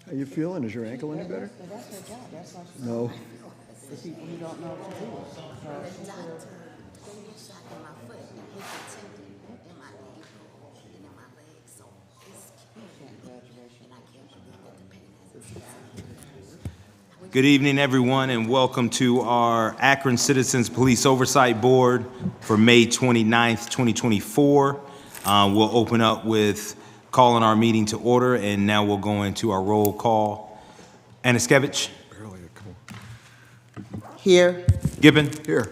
How you feeling? Is your ankle any better? That's her job. That's why she's No. the people who don't know what to do. So she's Doctor gave me a shot in my foot and hit the tendon in my ankle and in my leg. So it's and I can't believe that the pain hasn't. Good evening, everyone, and welcome to our Akron Citizens Police Oversight Board for May 29th, 2024. We'll open up with calling our meeting to order, and now we'll go into our roll call. Aniskevich? Barely. Come on. here. Gibbon? Here.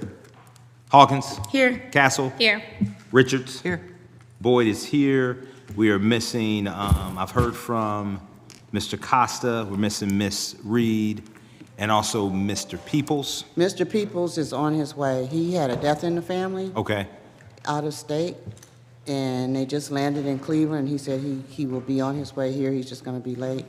Hawkins? Here. Castle? Here. Richards? Here. Boyd is here. We are missing, I've heard from Mr. Costa. We're missing Miss Reed and also Mr. Peoples. Mr. Peoples is on his way. He had a death in the family, Okay. out of state, and they just landed in Cleveland. He said he will be on his way here. He's just going to be late.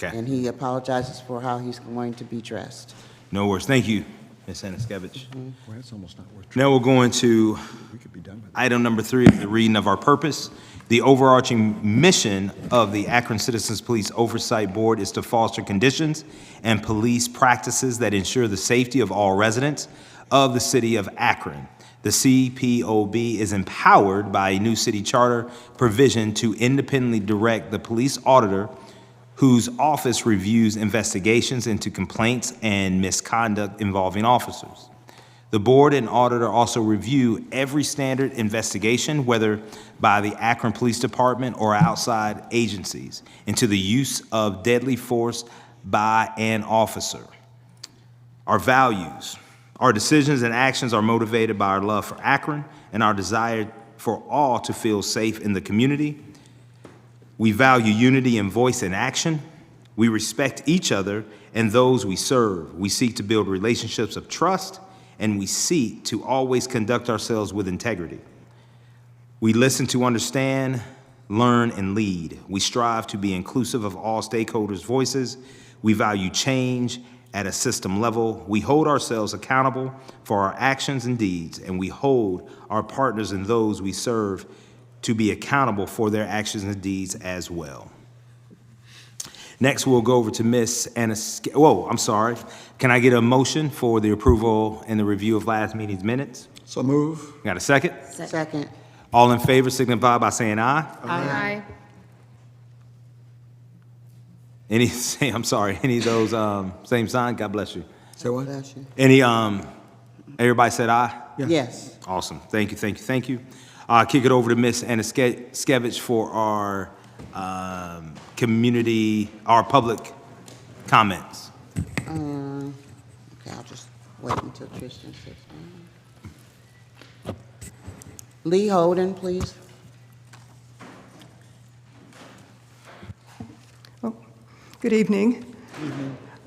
Okay. And he apologizes for how he's going to be dressed. No worries. Thank you, Ms. Aniskevich. Well, that's almost not worth Now we'll go into We could be done with it. item number 3 of the reading of our purpose. The overarching mission of the Akron Citizens Police Oversight Board is to foster conditions and police practices that ensure the safety of all residents of the city of Akron. The CPOB is empowered by a new city charter provision to independently direct the police auditor whose office reviews investigations into complaints and misconduct involving officers. The board and auditor also review every standard investigation, whether by the Akron Police Department or outside agencies, into the use of deadly force by an officer. Our values. Our decisions and actions are motivated by our love for Akron and our desire for all to feel safe in the community. We value unity in voice and action. We respect each other and those we serve. We seek to build relationships of trust, and we seek to always conduct ourselves with integrity. We listen to understand, learn, and lead. We strive to be inclusive of all stakeholders' voices. We value change at a system level. We hold ourselves accountable for our actions and deeds, and we hold our partners and those we serve to be accountable for their actions and deeds as well. Next, we'll go over to Ms. Can I get a motion for the approval and the review of last meeting's minutes? So move. Got a second? Second. All in favor signify by saying aye. Aye. Any of those same sign? God bless you. Say what? Bless you. Any, everybody said aye? Yeah. Yes. Awesome. Thank you. Kick it over to Ms. Aniskevich for our our public comments. Okay, I'll just wait until Tristan sits down. Lee Holden, please. Good evening.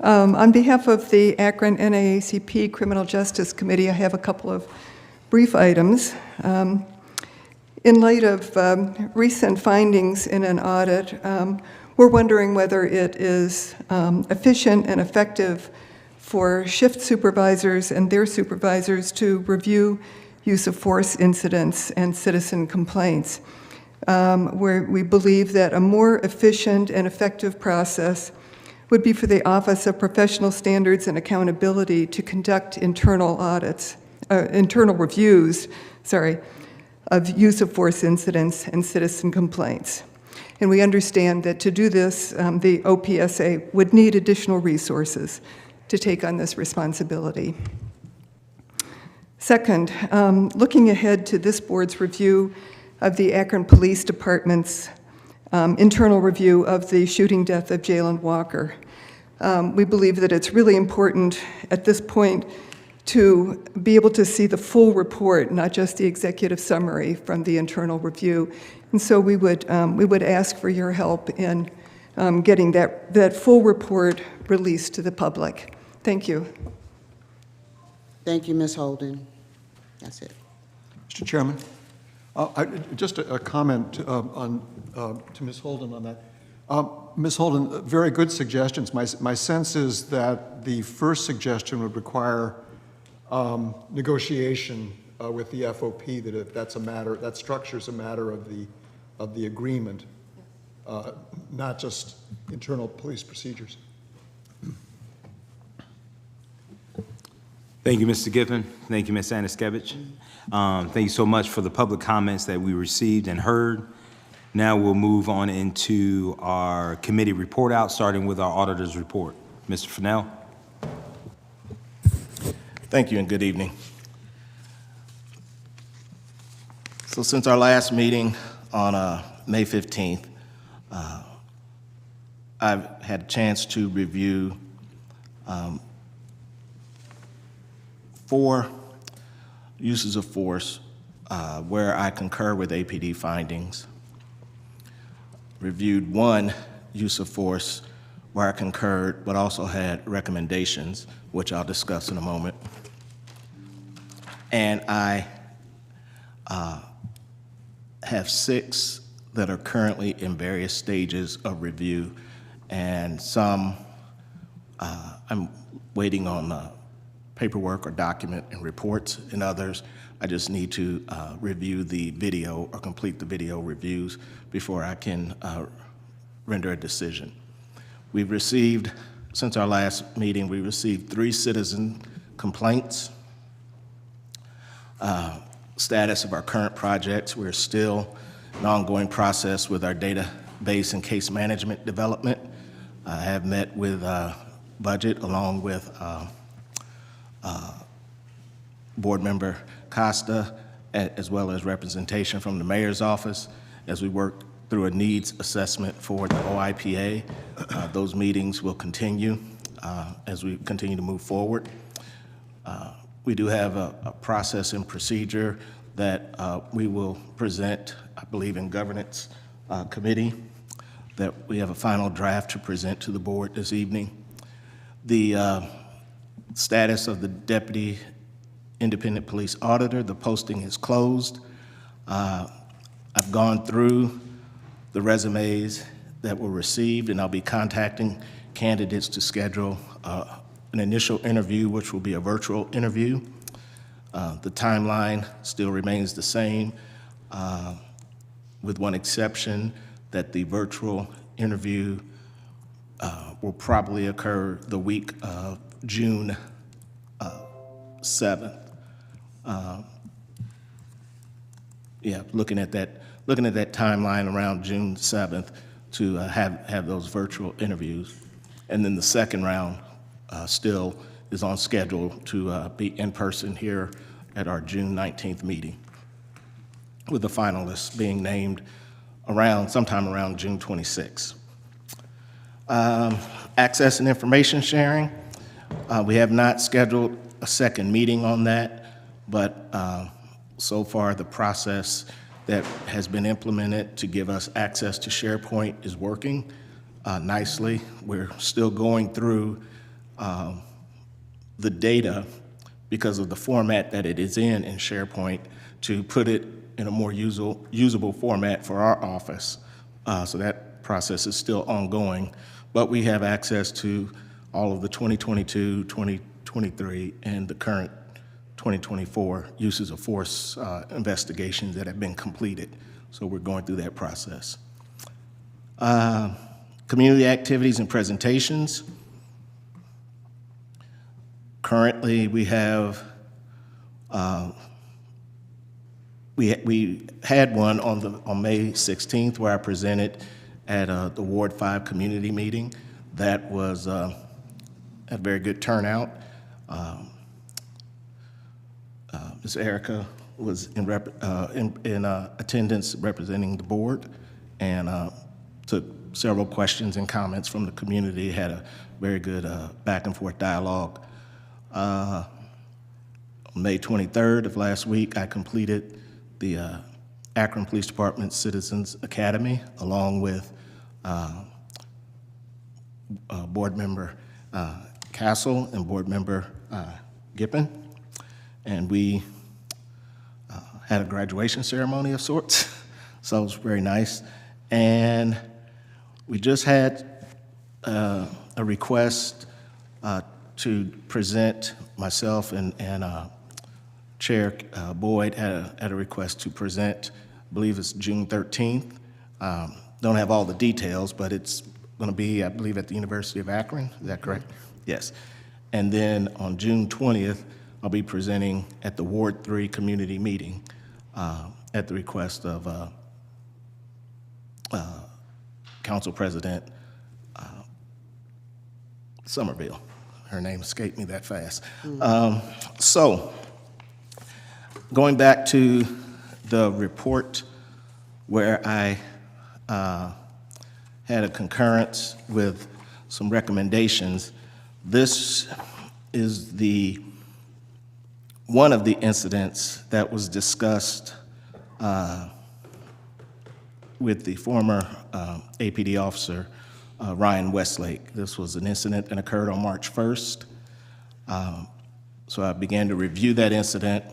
On behalf of the Akron NAACP Criminal Justice Committee, I have a couple of brief items. In light of recent findings in an audit, we're wondering whether it is efficient and effective for shift supervisors and their supervisors to review use of force incidents and citizen complaints. Where we believe that a more efficient and effective process would be for the Office of Professional Standards and Accountability to conduct internal reviews, of use of force incidents and citizen complaints. And we understand that to do this, the OPSA would need additional resources to take on this responsibility. Second, looking ahead to this board's review of the Akron Police Department's internal review of the shooting death of Jalen Walker. We believe that it's really important at this point to be able to see the full report, not just the executive summary from the internal review. And so we would ask for your help in getting that full report released to the public. Thank you. Thank you, Ms. Holden. That's it. Mr. Chairman, just a comment to Ms. Holden on that. Ms. Holden, very good suggestions. My sense is that the first suggestion would require negotiation with the FOP, that if that's a matter, that structure's a matter of the agreement. not just internal police procedures. Thank you, Mr. Giffen. Thank you, Ms. Anaskevich. Thank you so much for the public comments that we received and heard. Now we'll move on into our committee report out, starting with our auditor's report. Mr. Fennell. Thank you and good evening. So since our last meeting on May 15th, I've had a chance to review 4 uses of force where I concur with APD findings. Reviewed 1 use of force where I concurred but also had recommendations, which I'll discuss in a moment. And I have 6 that are currently in various stages of review, and some I'm waiting on paperwork or document and reports, and others I just need to review the video or complete the video reviews before I can render a decision. We've received, since our last meeting, we received 3 citizen complaints. Status of our current projects, we're still in an ongoing process with our database and case management development. I have met with budget along with board member Costa, as well as representation from the mayor's office as we work through a needs assessment for the OIPA. Those meetings will continue as we continue to move forward. We do have a process and procedure that we will present, I believe, in governance committee, that we have a final draft to present to the board this evening. The status of the deputy independent police auditor, the posting is closed. I've gone through the resumes that were received, and I'll be contacting candidates to schedule an initial interview, which will be a virtual interview. The timeline still remains the same, with one exception, that the virtual interview will probably occur the week of June 7th. Looking at that timeline around June 7th to have those virtual interviews. And then the second round still is on schedule to be in person here at our June 19th meeting, with the finalists being named sometime around June 26th. Access and information sharing. We have not scheduled a second meeting on that, but so far the process that has been implemented to give us access to SharePoint is working nicely. We're still going through the data because of the format that it is in SharePoint to put it in a more usable format for our office. So that process is still ongoing, but we have access to all of the 2022, 2023, and the current 2024 uses of force investigations that have been completed. So we're going through that process. Community activities and presentations. Currently, we have we had one on May 16th where I presented at the Ward 5 community meeting. That was a very good turnout. Ms. Erica was in attendance representing the board, and took several questions and comments from the community, had a very good back and forth dialogue. On May 23rd of last week, I completed the Akron Police Department Citizens Academy along with board member Castle and board member Gippen, and we had a graduation ceremony of sorts, so it was very nice. And we just had a request to present, myself and Chair Boyd had a request to present, I believe it's June 13th, Don't have all the details, but it's going to be, I believe, at the University of Akron. Is that correct? Yes. And then on June 20th, I'll be presenting at the Ward 3 community meeting at the request of Council President Somerville. Her name escaped me that fast. So, going back to the report where I had a concurrence with some recommendations, this is one of the incidents that was discussed with the former APD officer, Ryan Westlake. This was an incident that occurred on March 1st. So I began to review that incident,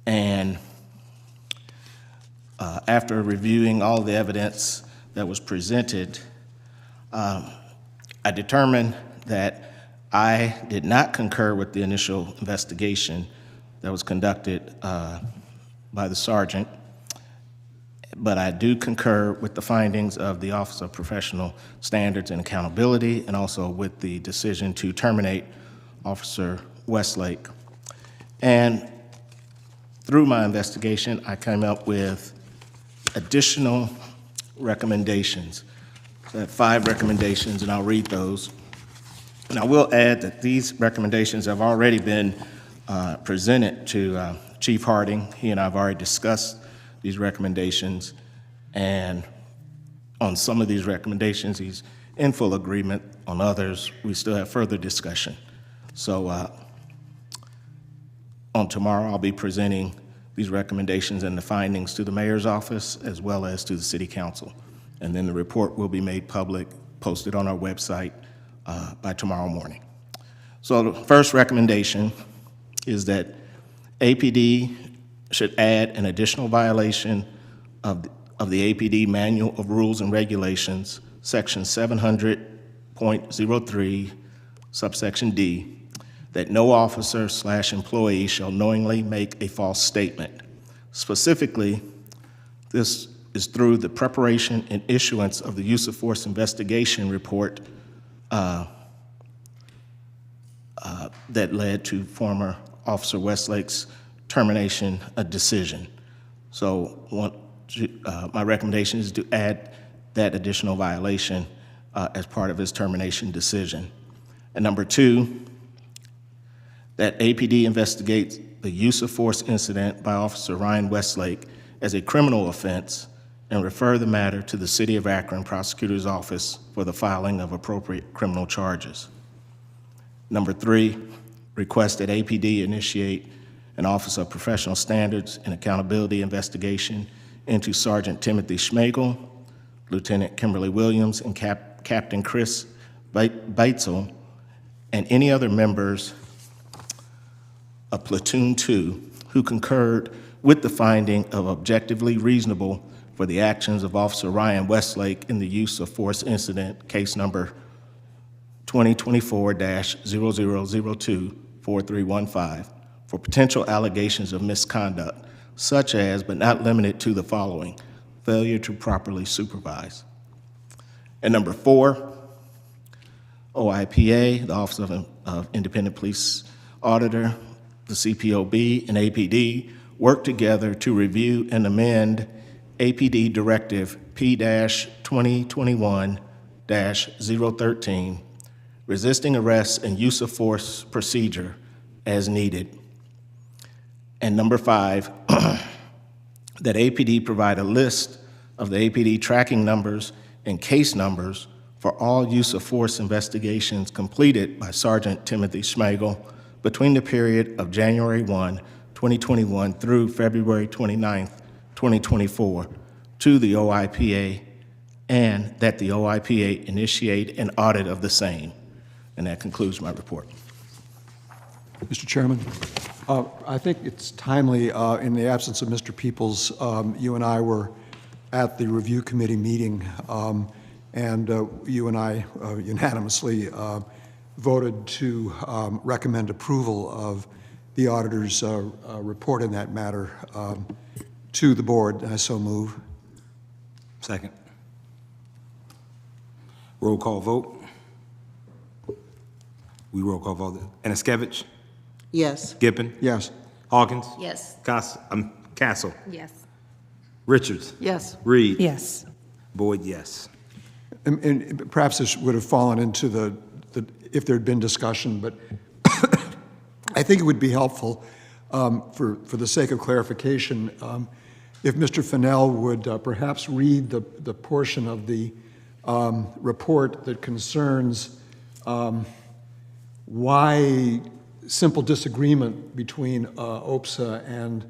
and after reviewing all the evidence that was presented, I determined that I did not concur with the initial investigation that was conducted by the sergeant, but I do concur with the findings of the Office of Professional Standards and Accountability, and also with the decision to terminate Officer Westlake. And through my investigation, I came up with additional recommendations. So I have 5 recommendations, and I'll read those. And I will add that these recommendations have already been presented to Chief Harding. He and I have already discussed these recommendations, and on some of these recommendations, he's in full agreement. On others, we still have further discussion. So on tomorrow, I'll be presenting these recommendations and the findings to the mayor's office as well as to the city council. And then the report will be made public, posted on our website by tomorrow morning. So the first recommendation is that APD should add an additional violation of the APD Manual of Rules and Regulations, Section 700.03, subsection D, that no officer/employee shall knowingly make a false statement. Specifically, this is through the preparation and issuance of the use of force investigation report that led to former Officer Westlake's termination decision. So my recommendation is to add that additional violation as part of his termination decision. And number 2, that APD investigates the use of force incident by Officer Ryan Westlake as a criminal offense and refer the matter to the City of Akron Prosecutor's Office for the filing of appropriate criminal charges. Number 3, request that APD initiate an Office of Professional Standards and Accountability investigation into Sergeant Timothy Schmagel, Lieutenant Kimberly Williams, and Captain Chris Beitzel, and any other members of Platoon 2 who concurred with the finding of objectively reasonable for the actions of Officer Ryan Westlake in the use of force incident, case number 2024-0002-4315, for potential allegations of misconduct, such as, but not limited to, the following: failure to properly supervise. And number 4, OIPA, the Office of Independent Police Auditor, the CPOB, and APD work together to review and amend APD Directive P-2021-013, resisting arrest and use of force procedure as needed. And number 5, that APD provide a list of the APD tracking numbers and case numbers for all use of force investigations completed by Sergeant Timothy Schmagel between the period of January 1, 2021 through February 29, 2024 to the OIPA, and that the OIPA initiate an audit of the same. And that concludes my report. Mr. Chairman, I think it's timely, in the absence of Mr. Peoples, you and I were at the review committee meeting, and you and I unanimously voted to recommend approval of the auditor's report in that matter to the board. I so move. Second. Roll call vote. We roll call vote. Anaskevich? Yes. Gippin? Yes. Hawkins? Yes. Castle? Yes. Richards? Yes. Reed? Yes. Boyd, yes. And perhaps this would have fallen into the if there had been discussion, but I think it would be helpful for the sake of clarification if Mr. Fennell would perhaps read the portion of the report that concerns why simple disagreement between OPSA and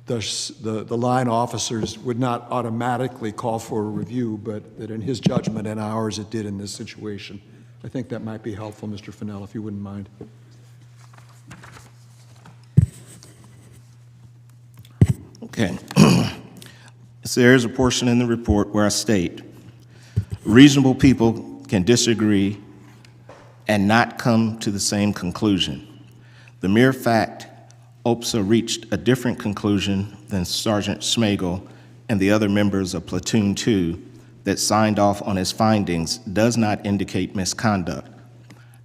the line officers would not automatically call for a review, but that in his judgment and ours it did in this situation. I think that might be helpful, Mr. Fennell, if you wouldn't mind. Okay. So there is a portion in the report where I state, reasonable people can disagree and not come to the same conclusion. The mere fact OPSA reached a different conclusion than Sergeant Smagel and the other members of Platoon 2 that signed off on his findings does not indicate misconduct.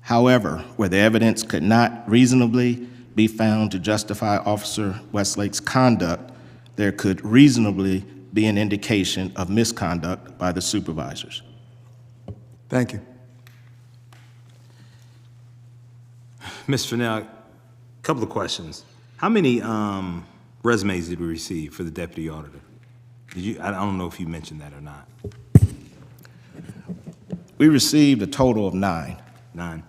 However, where the evidence could not reasonably be found to justify Officer Westlake's conduct, there could reasonably be an indication of misconduct by the supervisors. Thank you. Ms. Fennell, a couple of questions. How many resumes did we receive for the deputy auditor? Did you? I don't know if you mentioned that or not. We received a total of 9. 9.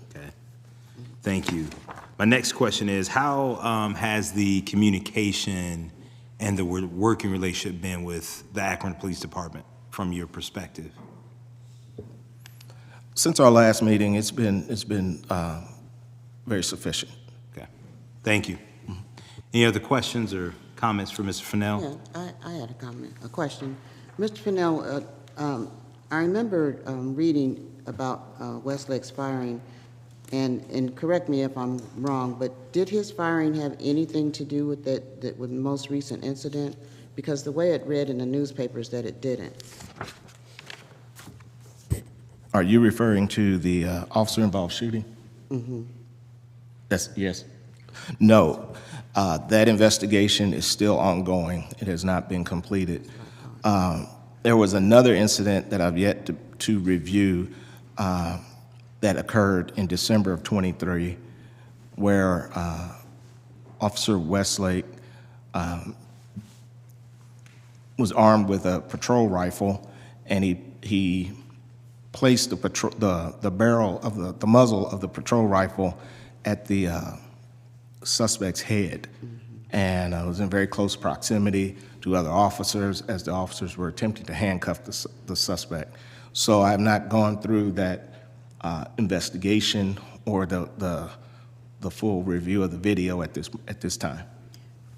Okay. Thank you. My next question is, how has the communication and the working relationship been with the Akron Police Department from your perspective? Since our last meeting, it's been very sufficient. Okay. Thank you. Any other questions or comments for Mr. Fennell? Yeah, I had a question. Mr. Fennell, I remember reading about Westlake's firing, and correct me if I'm wrong, but did his firing have anything to do with with the most recent incident? Because the way it read in the newspapers that it didn't. Are you referring to the officer-involved shooting? Mm-hmm. Yes. No. That investigation is still ongoing. It has not been completed. There was another incident that I've yet to review that occurred in December of '23, where Officer Westlake was armed with a patrol rifle, and he placed the barrel of the muzzle of the patrol rifle at the suspect's head, and I was in very close proximity to other officers as the officers were attempting to handcuff the suspect. So I have not gone through that investigation or the full review of the video at this time.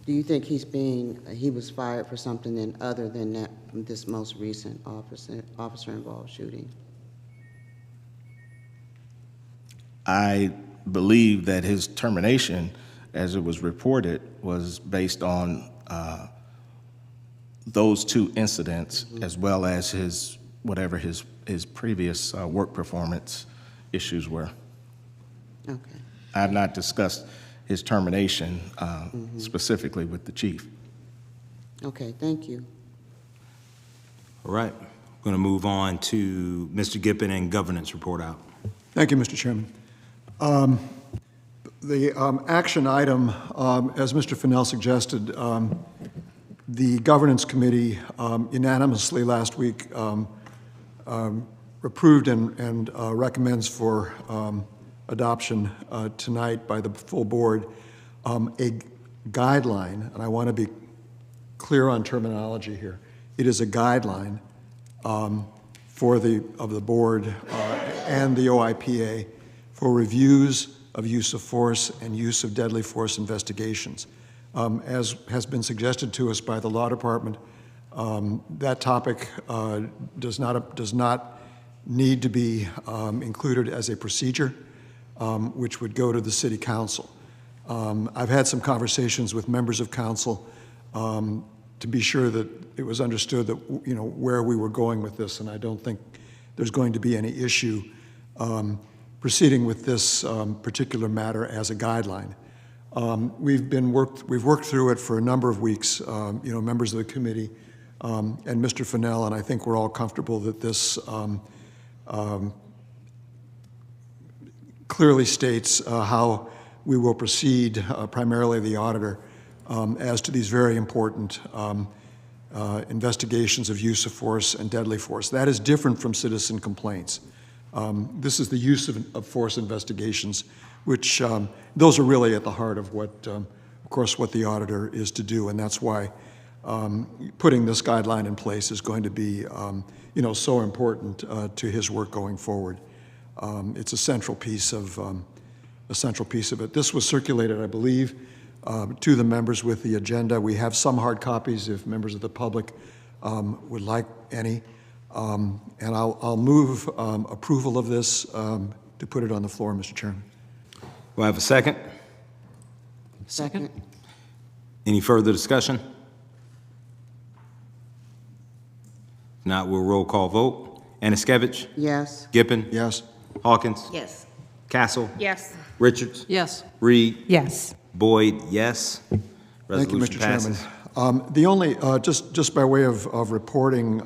Do you think he was fired for something other than this most recent officer-involved shooting? I believe that his termination, as it was reported, was based on those 2 incidents, as well as his previous work performance issues were. Okay. I have not discussed his termination specifically with the chief. Okay, thank you. All right. I'm going to move on to Mr. Gippin and governance report out. Thank you, Mr. Chairman. The action item, as Mr. Fennell suggested, the Governance Committee unanimously last week approved and recommends for adoption tonight by the full board a guideline, and I want to be clear on terminology here. It is a guideline of the board and the OIPA for reviews of use of force and use of deadly force investigations. As has been suggested to us by the law department, that topic does not need to be included as a procedure, which would go to the city council. I've had some conversations with members of council to be sure that it was understood that where we were going with this, and I don't think there's going to be any issue proceeding with this particular matter as a guideline. We've worked through it for a number of weeks, members of the committee and Mr. Fennell, and I think we're all comfortable that this clearly states how we will proceed, primarily the auditor, as to these very important investigations of use of force and deadly force. That is different from citizen complaints. This is the use of force investigations, which those are really at the heart of what, of course, what the auditor is to do, and that's why putting this guideline in place is going to be, so important to his work going forward. It's a central piece of it. This was circulated, I believe, to the members with the agenda. We have some hard copies if members of the public would like any. And I'll move approval of this to put it on the floor, Mr. Chairman. Do I have a second? Second. Any further discussion? If not, we'll roll call vote. Anaskevich? Yes. Gippin? Yes? Hawkins? Yes. Castle? Yes. Richards? Yes. Reed? Yes. Boyd, yes. Thank you, Resolution Mr. passes. Chairman. The only, just by way of reporting,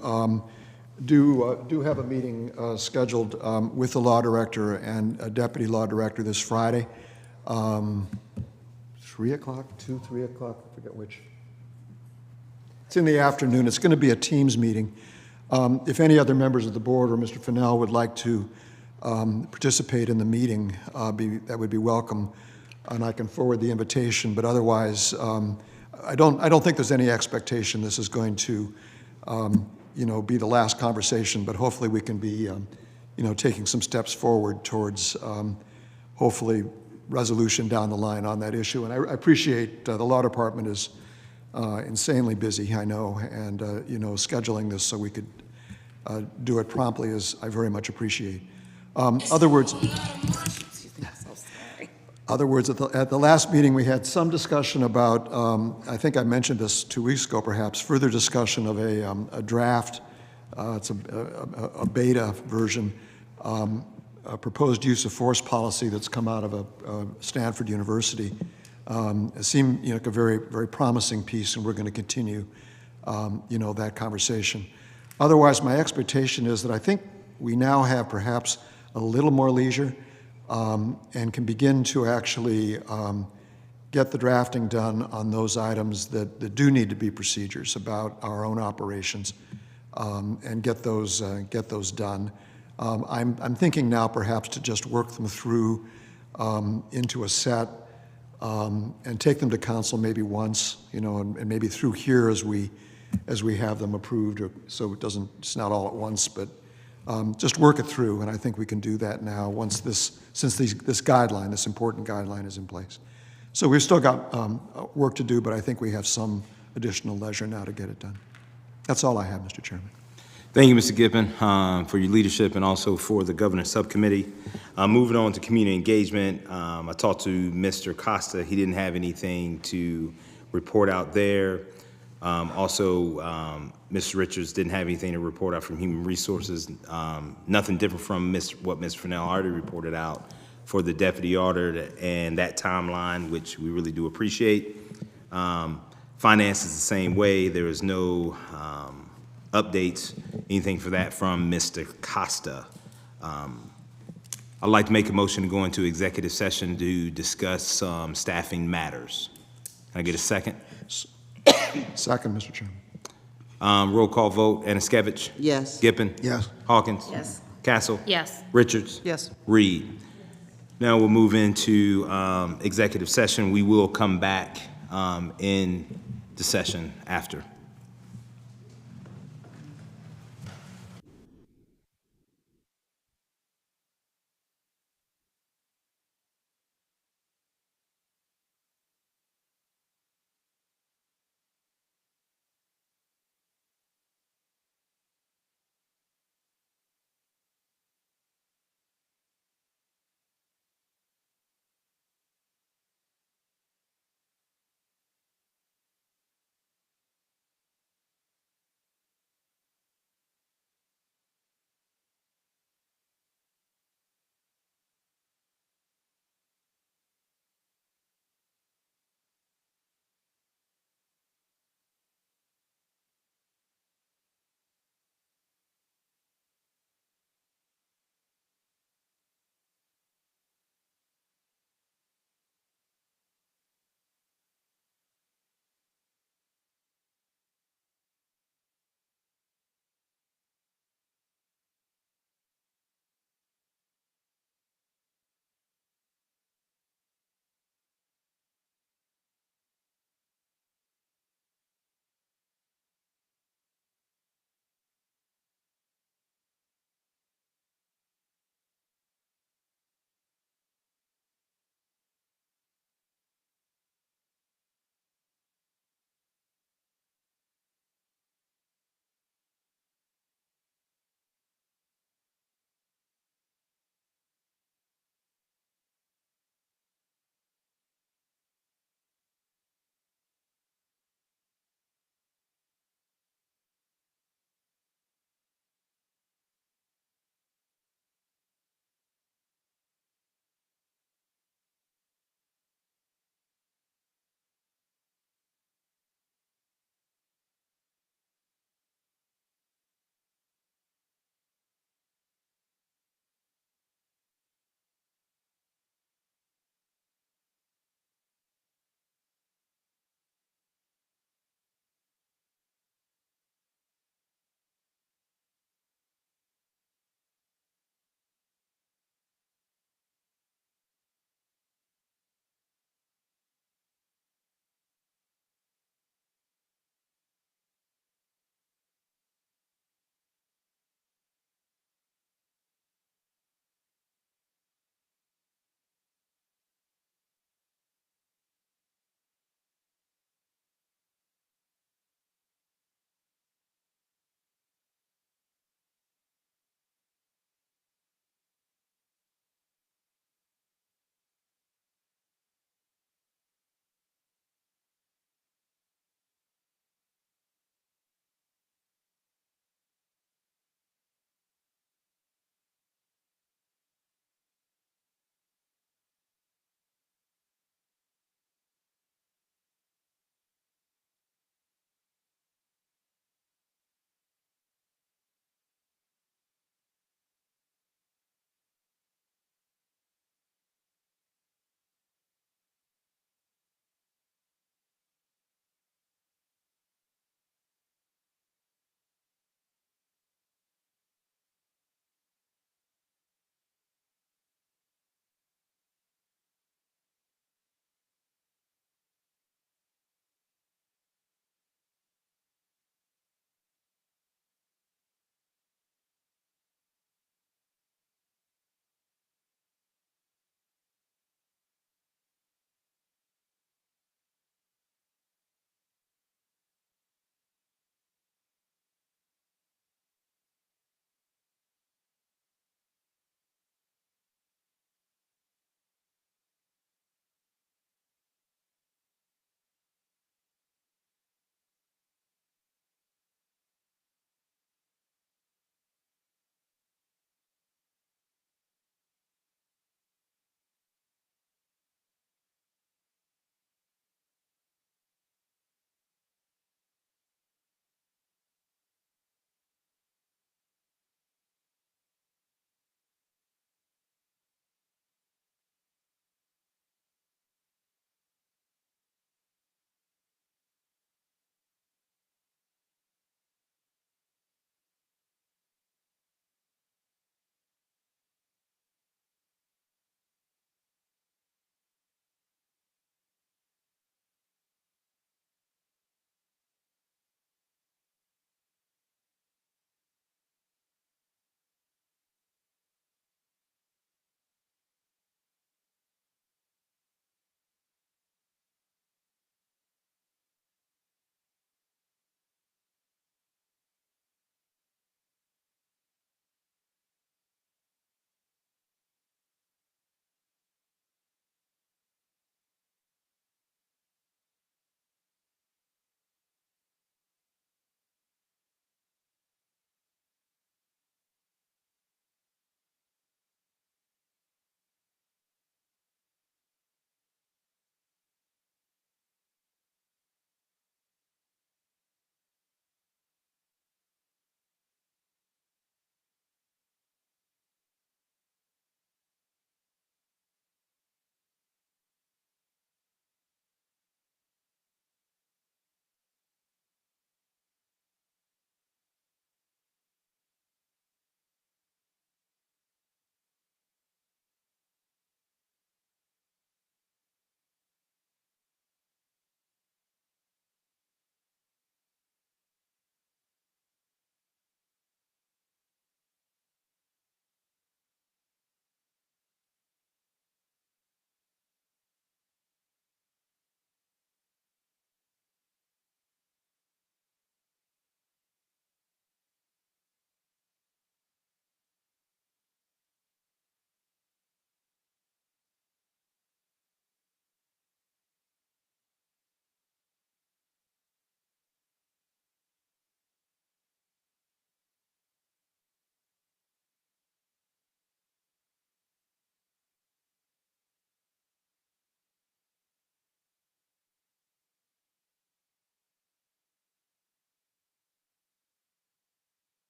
do have a meeting scheduled with the law director and a deputy law director this Friday. 3 o'clock, 3 o'clock, I forget which. It's in the afternoon. It's going to be a Teams meeting. If any other members of the board or Mr. Fennell would like to participate in the meeting, that would be welcome, and I can forward the invitation. But otherwise, I don't think there's any expectation this is going to, be the last conversation. But hopefully, we can be, taking some steps forward towards, hopefully, resolution down the line on that issue. And I appreciate the law department is insanely busy, I know, and scheduling this so we could do it promptly is I very much appreciate. Other words, at the last meeting, we had some discussion about, I think I mentioned this 2 weeks ago perhaps, further discussion of a draft, it's a beta version, a proposed use of force policy that's come out of Stanford University. It seemed like a very, very promising piece, and we're going to continue that conversation. Otherwise, my expectation is that I think we now have perhaps a little more leisure and can begin to actually get the drafting done on those items that do need to be procedures about our own operations and get those done. I'm thinking now perhaps to just work them through into a set and take them to council maybe once, and maybe through here as we have them approved, so it's not all at once, but just work it through, and I think we can do that now since this guideline, this important guideline, is in place. So we've still got work to do, but I think we have some additional leisure now to get it done. That's all I have, Mr. Chairman. Thank you, Mr. Gippin, for your leadership and also for the governance subcommittee. Moving on to community engagement, I talked to Mr. Costa. He didn't have anything to report out there. Mr. Richards didn't have anything to report out from Human Resources. Nothing different from what Ms. Fennell already reported out for the deputy auditor and that timeline, which we really do appreciate. Finance is the same way. There is no updates, anything for that from Mr. Costa. I'd like to make a motion to go into executive session to discuss some staffing matters. Can I get a second? Second, Mr. Chairman. Roll call vote. Anaskevich? Yes. Gippin? Yes. Hawkins? Yes. Castle? Yes. Richards? Yes. Reed? Now we'll move into executive session. We will come back in the session after.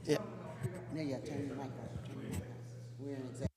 No, yeah, turn your mic on, turn your mic on. We're in executive.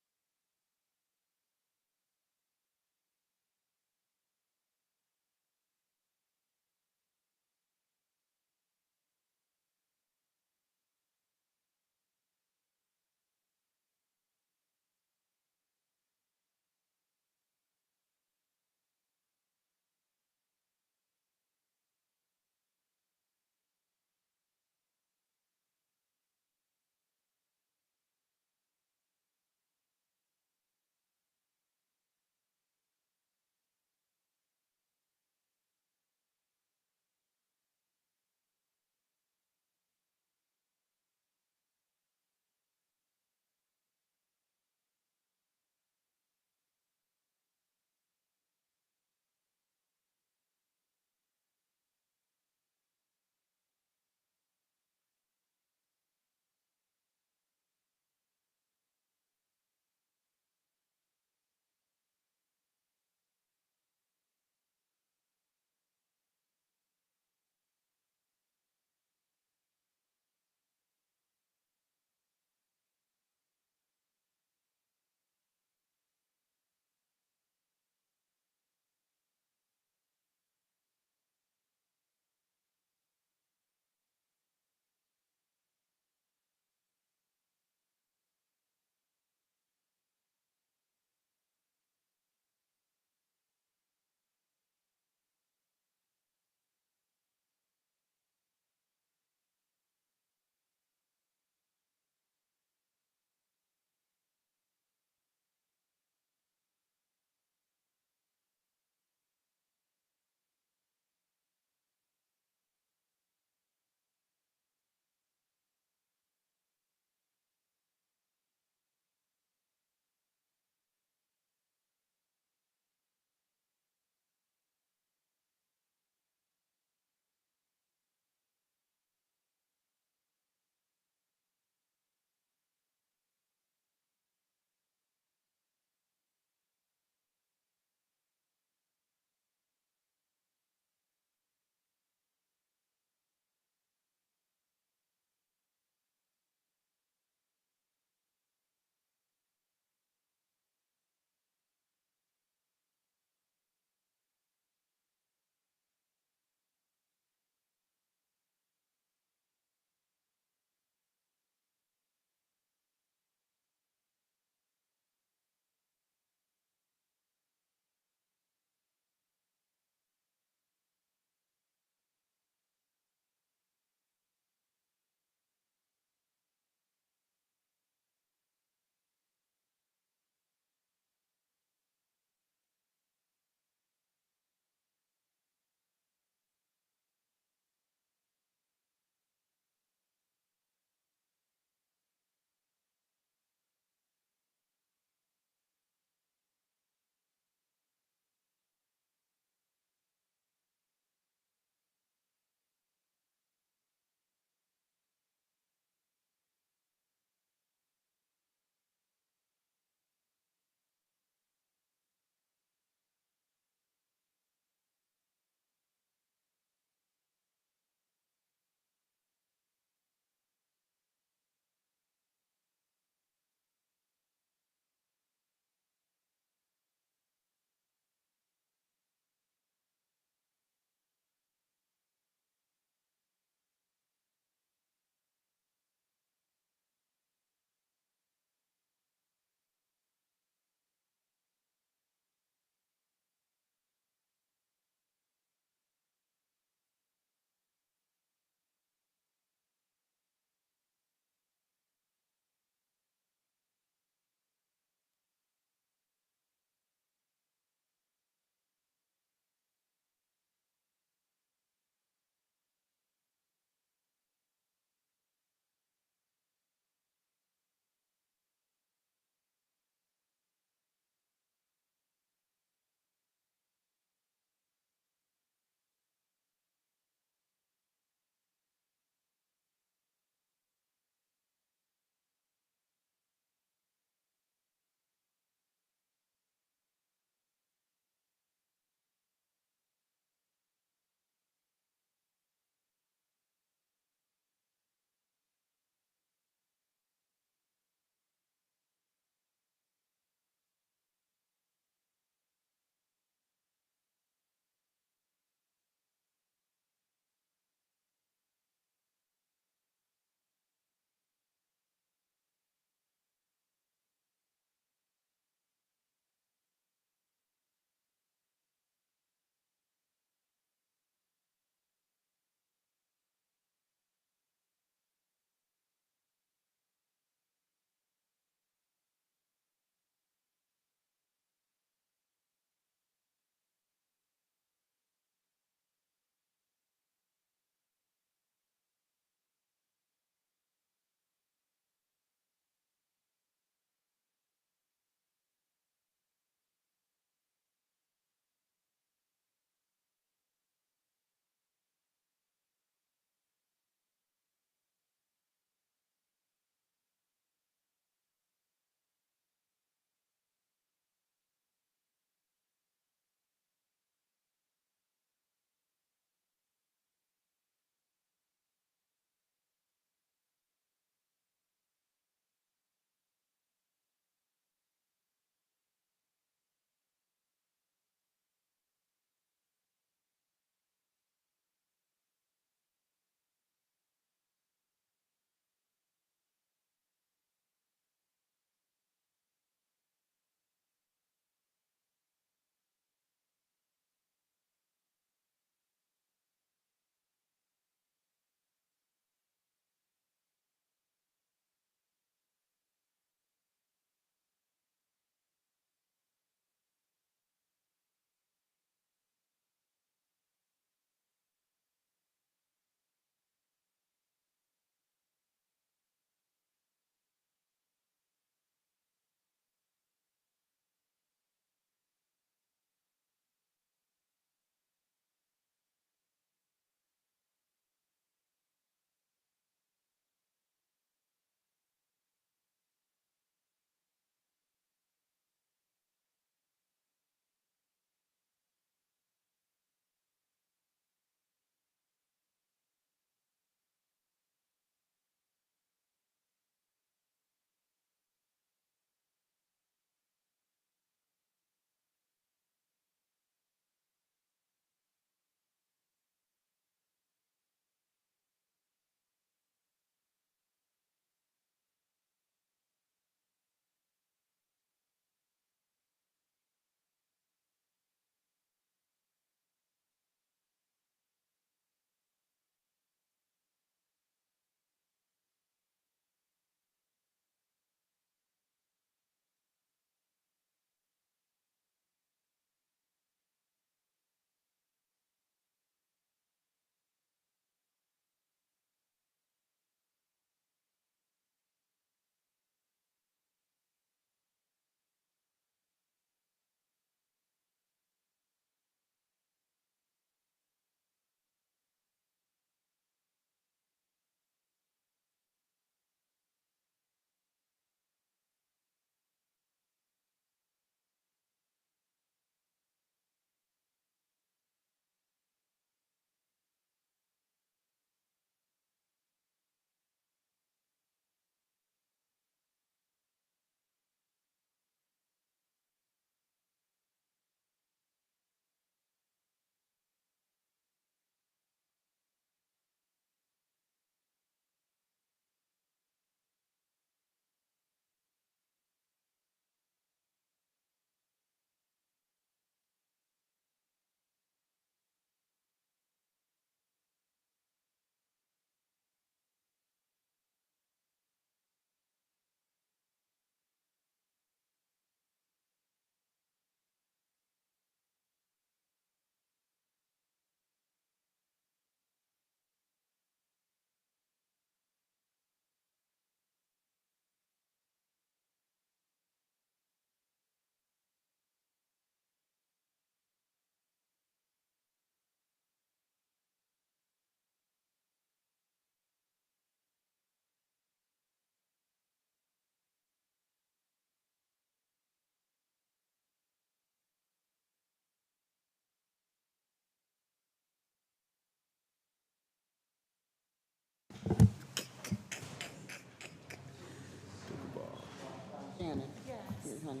honey.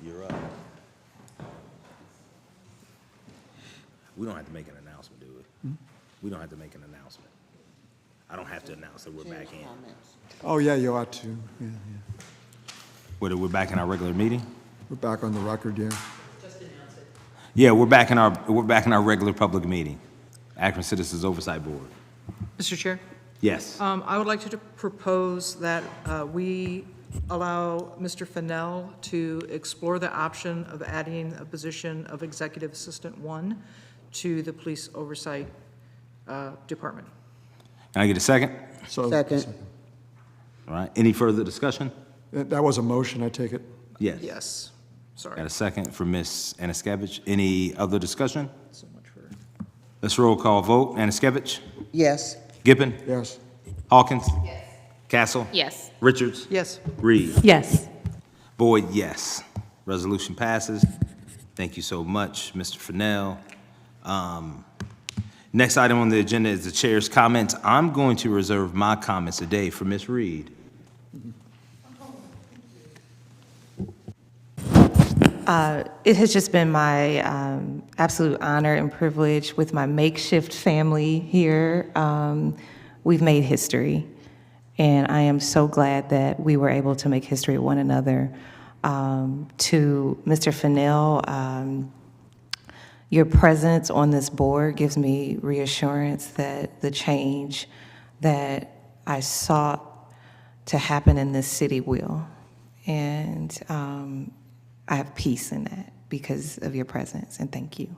You're up. We don't have to make an announcement, do we? We don't have to make an announcement. I don't have to announce that we're back in. Comments. Oh, yeah, you ought to. Yeah, yeah. Whether we're back in our regular meeting? We're back on the record, yeah. Yeah, we're back in our regular public meeting. Akron Citizens Oversight Board. Mr. Chair, Yes. I would like to propose that we allow Mr. Fennell to explore the option of adding a position of Executive Assistant 1 to the Police Oversight Department. Can I get a second? So, Second. All right. Any further discussion? That was a motion, I take it? Yes. Yes, sorry. Got a second from Ms. Anaskevich. Any other discussion? So much for, Let's roll call vote. Anaskevich? Yes. Gippon? Yes. Hawkins? Yes. Castle? Yes. Richards? yes. Reed? Yes. Boyd, yes. Resolution passes. Thank you so much, Mr. Fennell. Next item on the agenda is the chair's comments. I'm going to reserve my comments today for Ms. Reed. It has just been my absolute honor and privilege with my makeshift family here. We've made history, and I am so glad that we were able to make history with one another. To Mr. Fennell, your presence on this board gives me reassurance that the change that I sought to happen in this city will. And I have peace in that because of your presence, and thank you.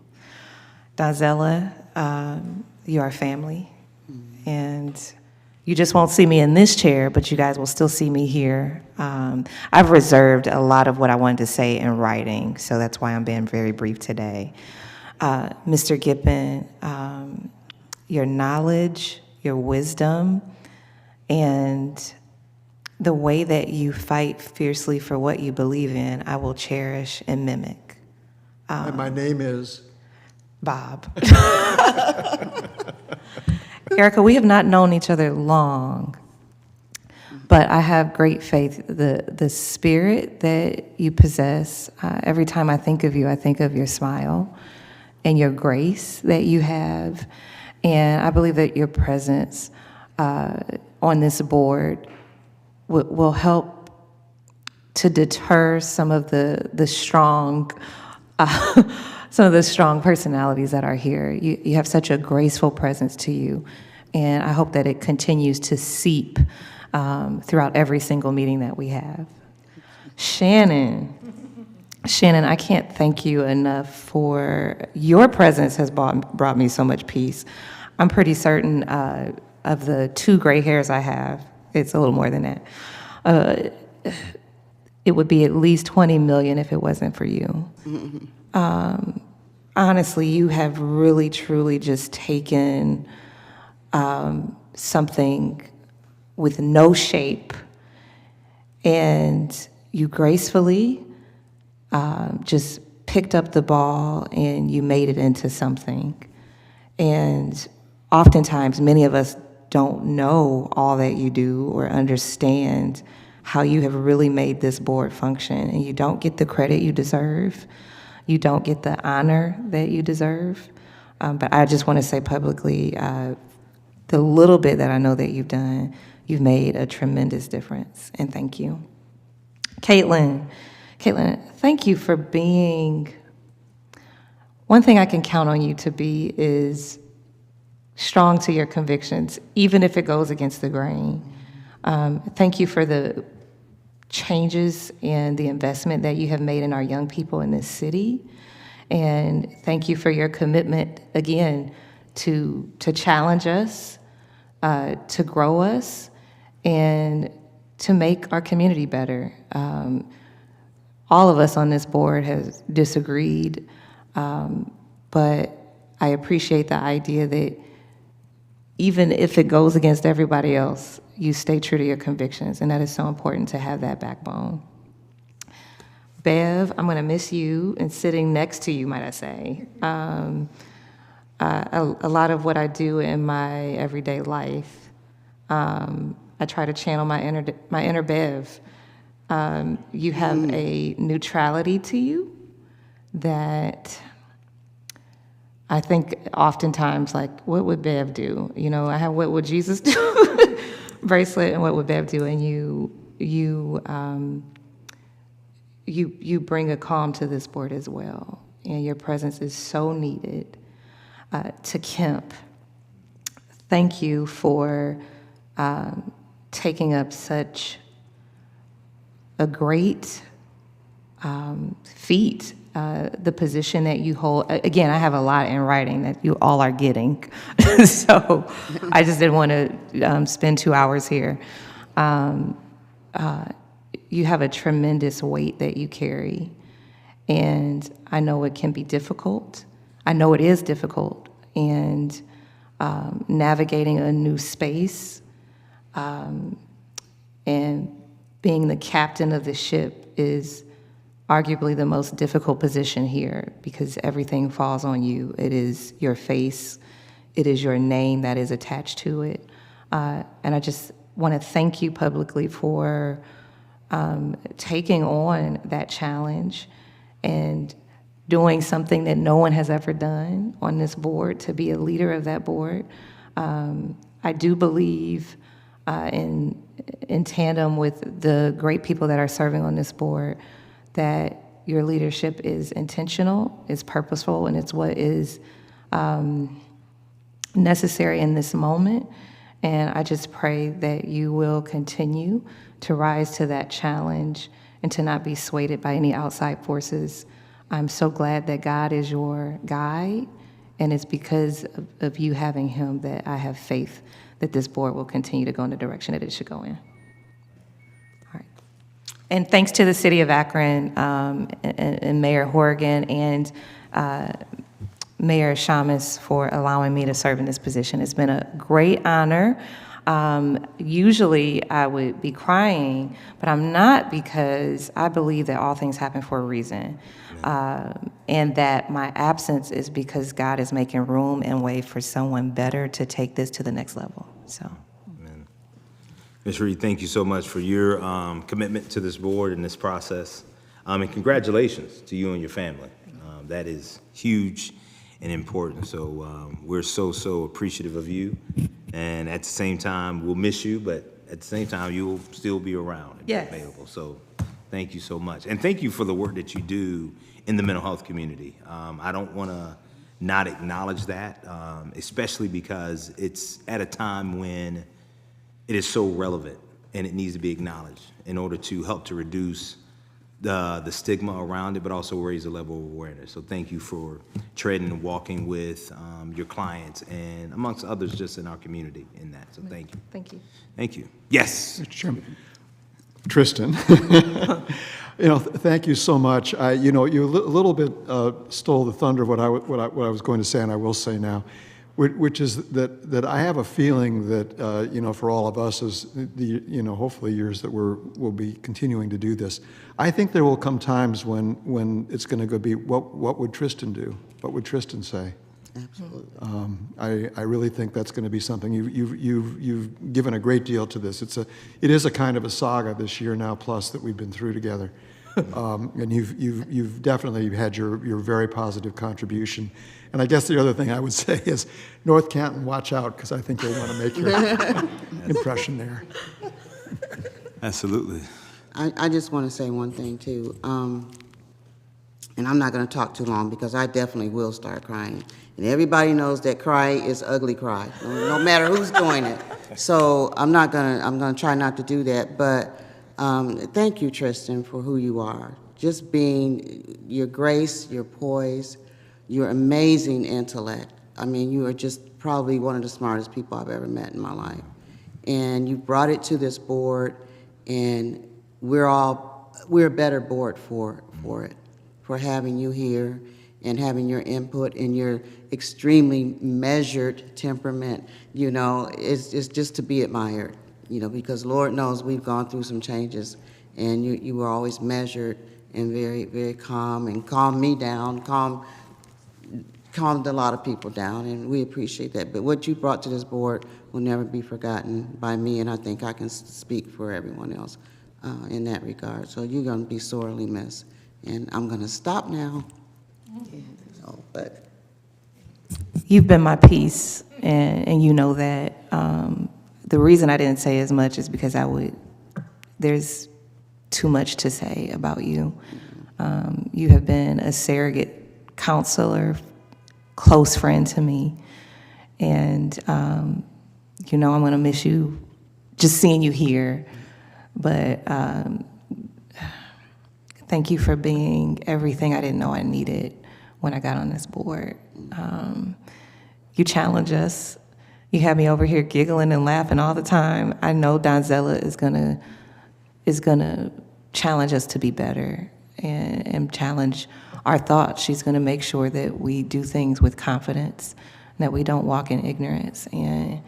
Donzella, you are family, and you just won't see me in this chair, but you guys will still see me here. I've reserved a lot of what I wanted to say in writing, so that's why I'm being very brief today. Mr. Gippon, your knowledge, your wisdom, and the way that you fight fiercely for what you believe in, I will cherish and mimic. And my name is? Bob. Erica, we have not known each other long, but I have great faith. The spirit that you possess, every time I think of you, I think of your smile and your grace that you have. And I believe that your presence on this board will help to deter some of the strong personalities that are here. You have such a graceful presence to you, and I hope that it continues to seep throughout every single meeting that we have. Shannon, I can't thank you enough for your presence has brought me so much peace. I'm pretty certain of the 2 gray hairs I have, it's a little more than that. It would be at least 20 million if it wasn't for you. Honestly, you have really, truly just taken something with no shape, and you gracefully just picked up the ball and you made it into something. And oftentimes, many of us don't know all that you do or understand how you have really made this board function, and you don't get the credit you deserve. You don't get the honor that you deserve. But I just want to say publicly, the little bit that I know that you've done, you've made a tremendous difference, and thank you. Caitlin, thank you for being, one thing I can count on you to be is strong to your convictions, even if it goes against the grain. Thank you for the changes and the investment that you have made in our young people in this city. And thank you for your commitment, again, to challenge us, to grow us, and to make our community better. All of us on this board has disagreed, but I appreciate the idea that even if it goes against everybody else, you stay true to your convictions, and that is so important to have that backbone. Bev, I'm going to miss you and sitting next to you, might I say. A lot of what I do in my everyday life, I I try to channel my inner Bev. You have a neutrality to you that I think oftentimes, like, what would Bev do? You know, I have what would Jesus do bracelet, and what would Bev do? And you bring a calm to this board as well, and your presence is so needed. To Kemp, thank you for taking up such a great feat, the position that you hold. Again, I have a lot in writing that you all are getting, so I just didn't want to spend 2 hours here. You have a tremendous weight that you carry, and I know it can be difficult. I know it is difficult, and navigating a new space and being the captain of the ship is arguably the most difficult position here because everything falls on you. It is your face, it is your name that is attached to it. And I just want to thank you publicly for taking on that challenge and doing something that no one has ever done on this board, to be a leader of that board. I do believe in tandem with the great people that are serving on this board, that your leadership is intentional, is purposeful, and it's what is necessary in this moment. And I just pray that you will continue to rise to that challenge and to not be swayed by any outside forces. I'm so glad that God is your guide, and it's because of you having him that I have faith that this board will continue to go in the direction that it should go in. All right. And thanks to the city of Akron and Mayor Horrigan and Mayor Shamus for allowing me to serve in this position. It's been a great honor. Usually I would be crying, but I'm not, because I believe that all things happen for a reason. And that my absence is because God is making room and way for someone better to take this to the next level. So, Amen. Ms. Reed, thank you so much for your commitment to this board and this process. And congratulations to you and your family. That is huge and important. So we're so appreciative of you. And at the same time, we'll miss you, but at the same time, you'll still be around and yes, be available. So thank you so much. And thank you for the work that you do in the mental health community. I don't want to not acknowledge that, especially because it's at a time when it is so relevant and it needs to be acknowledged in order to help to reduce the stigma around it, but also raise the level of awareness. So thank you for treading and walking with your clients and amongst others just in our community in that. So thank you. thank you. Thank you. Yes. Mr. Chairman. Tristan, thank you so much. You a little bit stole the thunder of what I was going to say, and I will say now, which is that I have a feeling that for all of us as the hopefully years that we'll be continuing to do this, I think there will come times when it's going to go be what would Tristan do? What would Tristan say? Absolutely. I really think that's going to be something. You've given a great deal to this. It is a kind of a saga this year now plus that we've been through together, and you've definitely had your very positive contribution. And I guess the other thing I would say is North Canton, watch out, because I think they want to make your impression there. Absolutely. I just want to say one thing, too. And I'm not going to talk too long because I definitely will start crying. And everybody knows that cry is ugly cry, no matter who's doing it. So I'm going to try not to do that. But thank you, Tristan, for who you are. Just being your grace, your poise, your amazing intellect. I mean, you are just probably one of the smartest people I've ever met in my life. And you brought it to this board, and we're a better board for it, for having you here and having your input and your extremely measured temperament. It's just to be admired, because Lord knows we've gone through some changes, and you were always measured and very, very calm, and calmed me down, calmed calmed a lot of people down, and we appreciate that. But what you brought to this board will never be forgotten by me, and I think I can speak for everyone else in that regard. So you're going to be sorely missed. And I'm going to stop now. So, but You've been my peace, and you know that. The reason I didn't say as much is because there's too much to say about you. You have been a surrogate counselor, close friend to me, and you know I'm going to miss you just seeing you here. But thank you for being everything I didn't know I needed when I got on this board. You challenge us. You have me over here giggling and laughing all the time. I know Donzella is gonna challenge us to be better and challenge our thoughts. She's gonna make sure that we do things with confidence, that we don't walk in ignorance. And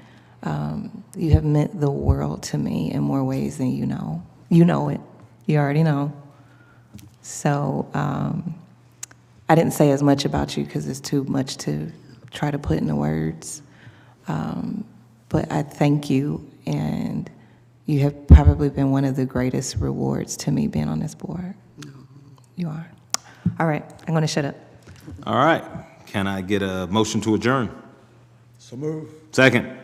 you have meant the world to me in more ways than you know. You know it. You already know. So I didn't say as much about you because it's too much to try to put into words. But I thank you, and you have probably been one of the greatest rewards to me being on this board. You are. All right, I'm going to shut up. All right. Can I get a motion to adjourn? So move. Second.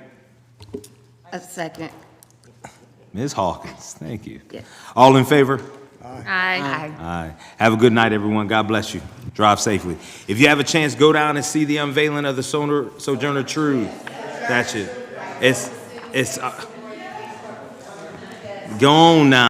A second. Ms. Hawkins, thank you. Yes. All in favor? Aye. Aye. Have a good night, everyone. God bless you. Drive safely. If you have a chance, go down and see the unveiling of the Sojourner Truth. That's it. It's go on now.